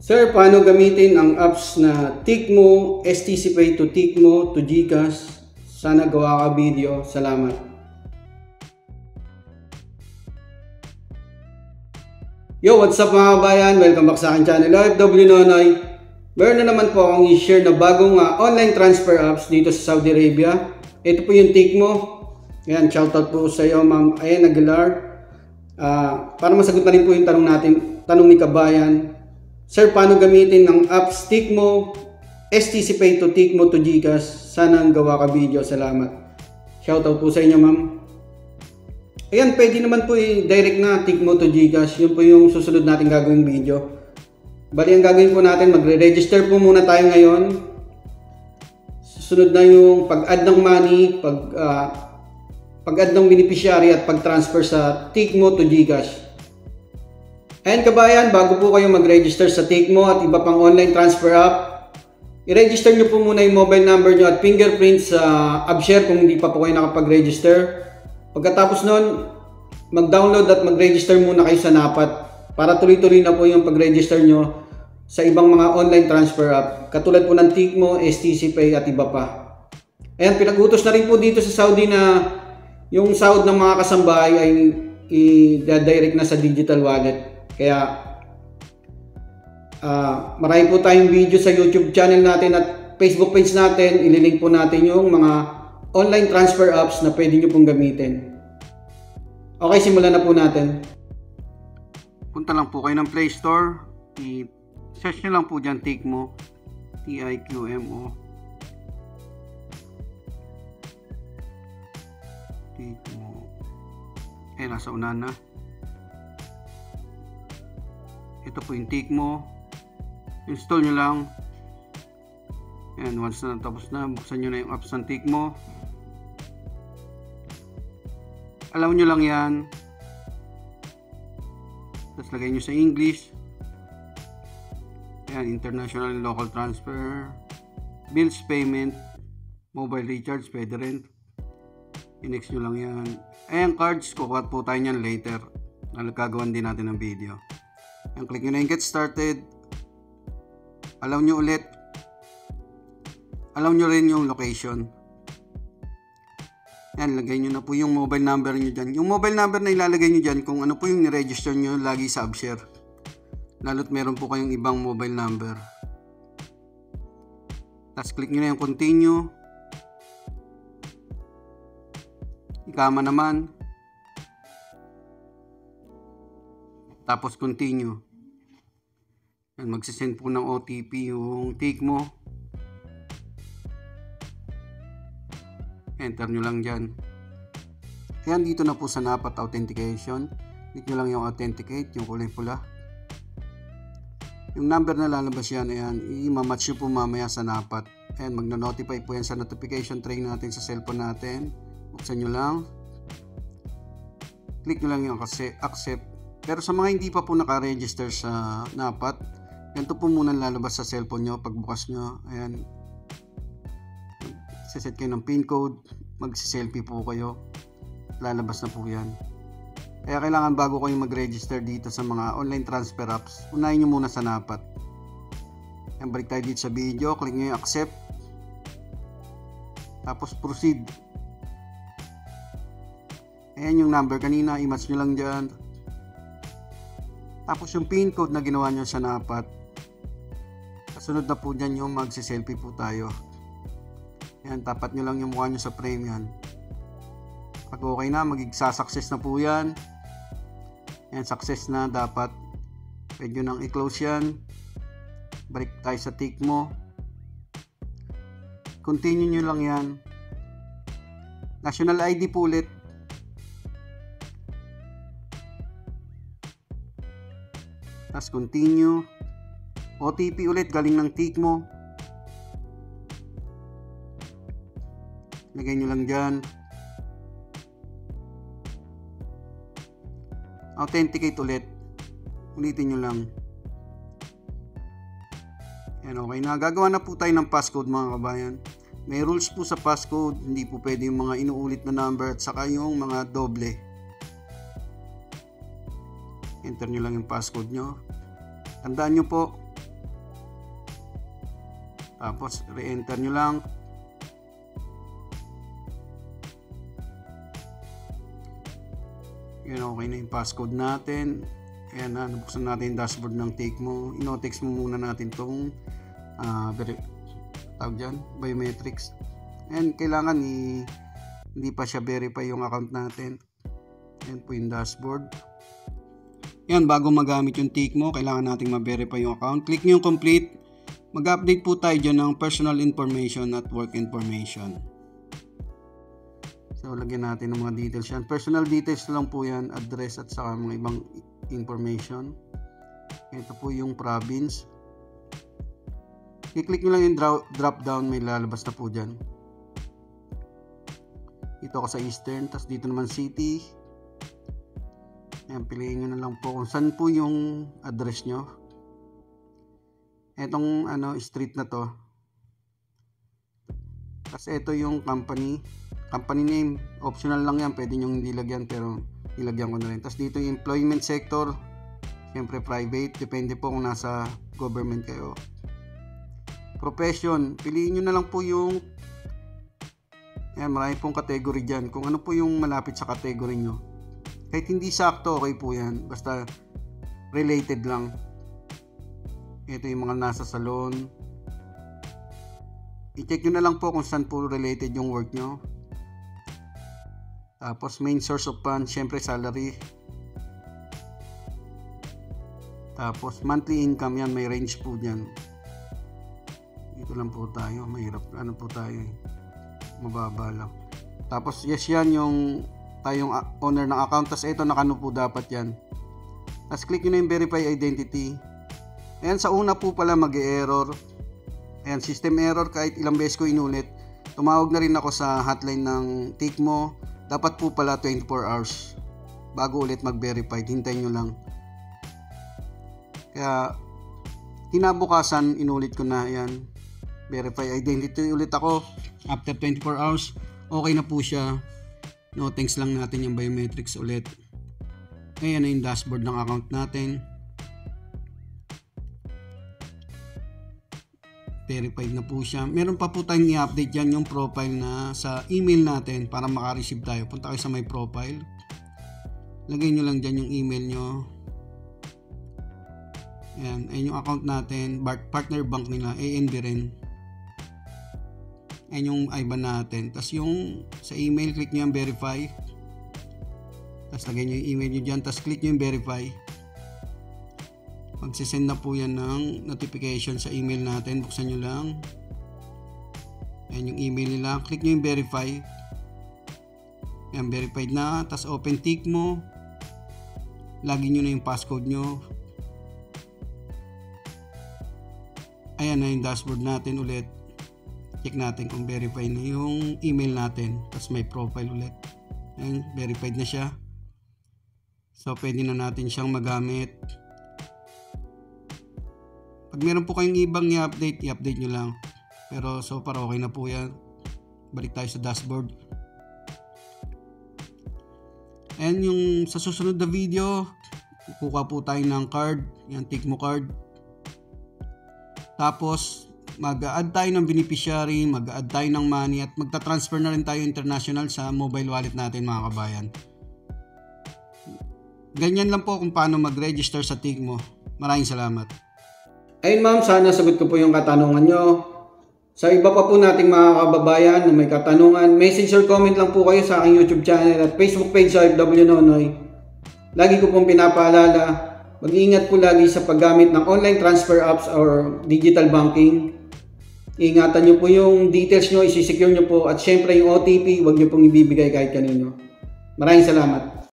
Sir, paano gamitin ang apps na Tikmo, STC Pay to Tikmo to GCash? Sana gawa ka video. Salamat. Yo, what's up mga kabayan? Welcome back sa aking channel, OFW Nonoy. Meron na naman po akong i-share na bagong online transfer apps dito sa Saudi Arabia. Ito po yung Tikmo. Ayan, shoutout po sa iyo, Ma'am Ayan Aguilar. Para masagot na rin po yung tanong ni kabayan. Sir, paano gamitin ang apps Tikmo, STC Pay to Tikmo to GCash? Sana ang gawa ka video. Salamat. Shoutout po sa inyo, ma'am. Ayan, pwede naman po i-direct na Tikmo to GCash. Yun po yung susunod natin gagawing video. Bali, ang gagawin po natin, magre-register po muna tayo ngayon. Susunod na yung pag-add ng money, pag-add ng beneficiary at pag-transfer sa Tikmo to GCash. And kabayan, bago po kayo mag-register sa Tikmo at iba pang online transfer app, i-register nyo po muna yung mobile number nyo at fingerprint sa AppShare kung hindi pa po kayo nakapag-register. Pagkatapos nun, mag-download at mag-register muna kayo sa NAPAT para tuloy-tuloy na po yung pag-register nyo sa ibang mga online transfer app. Katulad po ng Tikmo, STC Pay at iba pa. Ayan, pinag-utos na rin po dito sa Saudi na yung sahod ng mga kasambahay ay i-direct na sa digital wallet. Kaya marami po tayong video sa YouTube channel natin at Facebook page natin. Ililink po natin yung mga online transfer apps na pwede nyo pong gamitin. Okay, simulan na po natin. Punta lang po kayo ng Play Store. I-search nyo lang po dyan Tikmo. Tikmo. Tikmo. Nasa unahan na. Ito po yung Tikmo. Install nyo lang. And once na tapos na, buksan nyo na yung apps ng Tikmo. Allow nyo lang yan. Tapos lagay nyo sa English. Ayan, international and local transfer. Bills payment. Mobile recharge, pwede rin. I-next nyo lang yan. Ayan, cards. Kukuha po tayo nyan later. Gagawan din natin ng video. Ayan, click nyo na yung get started. Allow nyo ulit. Allow nyo rin yung location. Ayan, lagay nyo na po yung mobile number nyo dyan. Yung mobile number na ilalagay nyo dyan, kung ano po yung niregister nyo lagi sa AppShare. Lalo't meron po kayong ibang mobile number. Tapos click nyo na yung continue. Ikama naman. Tapos continue. Yan, magsisend po ng OTP yung Tikmo. Enter nyo lang dyan. Ayan, dito na po sa NAPAT authentication. Click nyo lang yung authenticate, yung kulay pula. Yung number na lalabas yan, ayan, i-match nyo po mamaya sa NAPAT. Ayan, magna-notify po yan sa notification tray natin sa cellphone natin. Buksan nyo lang. Click nyo lang yung accept. Pero sa mga hindi pa po naka-register sa NAPAT, ganito po muna lalabas sa cellphone nyo pagbukas nyo. Ayan. Siset kayo ng pin code. Magsi-selfie po kayo. Lalabas na po yan. Kaya kailangan bago kayo mag-register dito sa mga online transfer apps, unahin nyo muna sa NAPAT. Ayan, balik tayo dito sa video. Click nyo yung accept. Tapos proceed. Ayan yung number kanina. I-match nyo lang dyan. Tapos yung pin code na ginawa nyo sa NAPAT. Kasunod na po dyan yung magsi-selfie po tayo. Ayan, tapat nyo lang yung mukha nyo sa frame yan. Pag okay na, magigsa-success na po yan. Ayan, success na dapat. Pwede nyo nang i-close yan. Balik tayo sa Tikmo. Continue nyo lang yan. National ID po ulit. Tapos continue. OTP ulit galing ng Tikmo. Lagay nyo lang dyan. Authenticate ulit. Ulitin nyo lang. Yan, okay na. Gagawa na po tayo ng passcode mga kabayan. May rules po sa passcode. Hindi po pwede yung mga inuulit na number at saka yung mga doble. Enter nyo lang yung passcode nyo. Tandaan nyo po, Tapos re-enter nyo lang. Yan, okay na yung passcode natin. Ayan na, nabuksan natin yung dashboard ng Takemo. Ino-text mo muna natin itong biometrics. And kailangan hindi pa siya verify yung account natin. Yan po yung dashboard. Yan, bago magamit yung Takemo, kailangan nating ma-verify yung account. Click nyo yung complete. Mag-update po tayo dyan ng personal information at work information. So, lagyan natin ng mga details yan. Personal details lang po yan, address at saka mga ibang information. Ito po yung province. I-click nyo lang yung drop down, may lalabas na po dyan. Dito ako sa Eastern, tapos dito naman City. Ayan, piliin nyo na lang po kung saan po yung address nyo. Etong street na to. Tapos ito yung company name, optional lang yan, pwede nyo hindi lagyan pero ilagyan ko na rin. Tapos dito yung employment sector, siyempre private, depende po kung nasa government kayo. Profession, piliin nyo na lang po yung marami pong category dyan, kung ano po yung malapit sa category nyo. Kahit hindi sakto, okay po yan, basta related lang. Ito yung mga nasa salon. I-check nyo na lang po kung saan po related yung work nyo. Tapos main source of funds, syempre salary. Tapos monthly income, yan may range po dyan. Dito lang po tayo, mahirap, po tayo mababa lang. Tapos yes, yan yung tayong owner ng account. Tapos ito nakano po dapat yan. Tapos click nyo na yung verify identity. Ayan, sa una po pala mag-error. Ayan, system error, kahit ilang beses ko inulit. Tumawag na rin ako sa hotline ng Takemo. Dapat po pala 24 hours bago ulit mag-verify. Hintayin nyo lang. Kaya kinabukasan inulit ko na yan. Verify identity ulit ako. After 24 hours, okay na po siya. No, thanks lang natin yung biometrics ulit. Ayan na yung dashboard ng account natin. Verified na po siya. Meron pa po tayong i-update dyan yung profile na sa email natin para maka-receive tayo. Punta kayo sa my profile. Lagay nyo lang dyan yung email nyo. Ayan. Ayan yung account natin. Partner bank nila. ANB rin. Ayan yung IBAN natin. Tapos yung sa email, click nyo yung verify. Tapos lagay nyo yung email nyo dyan. Tapos click nyo yung verify. Magsisend na po yan ng notification sa email natin. Buksan nyo lang. Ayan yung email nila. Click nyo yung verify. Ayan, verified na. Tapos open Takemo. Lagyan nyo na yung passcode nyo. Ayan na yung dashboard natin ulit. Check natin kung verify na yung email natin. Tapos may profile ulit. Ayan, verified na siya. So pwede na natin siyang magamit. Pag meron po kayong ibang i-update nyo lang. Pero so far okay na po yan. Balik tayo sa dashboard. And yung sa susunod na video, kukuha po tayo ng card. Yan, Takemo card. Tapos mag-add tayo ng beneficiary, mag-add tayo ng money at magta-transfer na rin tayo international sa mobile wallet natin, mga kabayan. Ganyan lang po kung paano mag-register sa Takemo. Maraming salamat. Ayun ma'am, sana sagot ko po yung katanungan nyo. Sa iba pa po nating mga kababayan na may katanungan, message or comment lang po kayo sa aking YouTube channel at Facebook page sa OFW Nonoy. Lagi ko pong pinapaalala, mag-iingat po lagi sa paggamit ng online transfer apps or digital banking. Ingatan nyo po yung details nyo, isi-secure nyo po at syempre yung OTP, huwag nyo pong ibibigay kahit kanino. Maraming salamat.